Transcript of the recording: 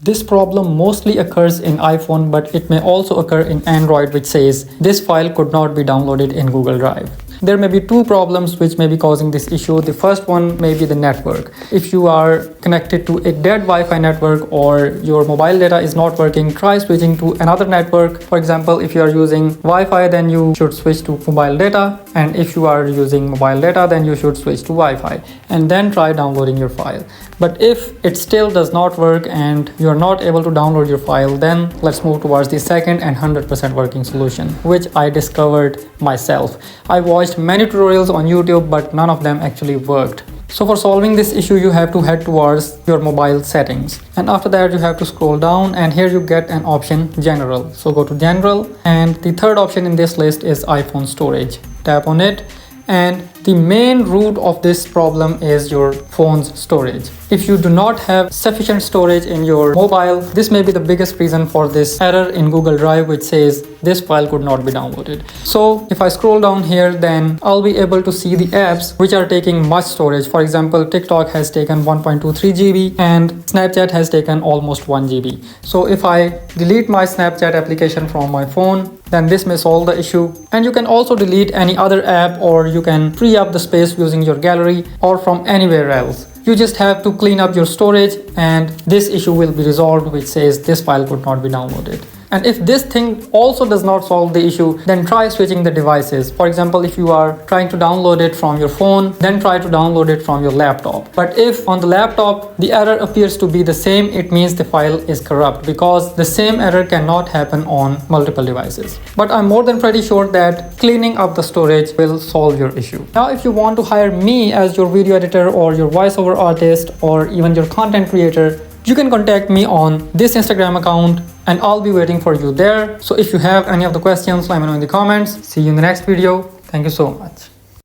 This problem mostly occurs in iPhone, but it may also occur in Android, which says this file could not be downloaded in Google Drive. There may be two problems which may be causing this issue. The first one may be the network. If you are connected to a dead Wi-Fi network or your mobile data is not working, try switching to another network. For example, if you are using Wi-Fi, then you should switch to mobile data. And if you are using mobile data, then you should switch to Wi-Fi and then try downloading your file. But if it still does not work and you're not able to download your file, then let's move towards the second and 100% working solution, which I discovered myself. I watched many tutorials on YouTube, but none of them actually worked. So for solving this issue, you have to head towards your mobile settings. And after that, you have to scroll down and here you get an option General. So go to General, and the third option in this list is iPhone storage. Tap on it. And the main root of this problem is your phone's storage. If you do not have sufficient storage in your mobile, this may be the biggest reason for this error in Google Drive, which says this file could not be downloaded. So if I scroll down here, then I'll be able to see the apps which are taking much storage. For example, TikTok has taken 1.23 GB and Snapchat has taken almost 1 GB. So if I delete my Snapchat application from my phone, then this may solve the issue. And you can also delete any other app, or you can free up the space using your gallery or from anywhere else. You just have to clean up your storage and this issue will be resolved, which says this file could not be downloaded. And if this thing also does not solve the issue, then try switching the devices. For example, if you are trying to download it from your phone, then try to download it from your laptop. But if on the laptop the error appears to be the same, it means the file is corrupt, because the same error cannot happen on multiple devices. But I'm more than pretty sure that cleaning up the storage will solve your issue. Now, if you want to hire me as your video editor or your voiceover artist or even your content creator, you can contact me on this Instagram account and I'll be waiting for you there. So if you have any of the questions, let me know in the comments. See you in the next video. Thank you so much.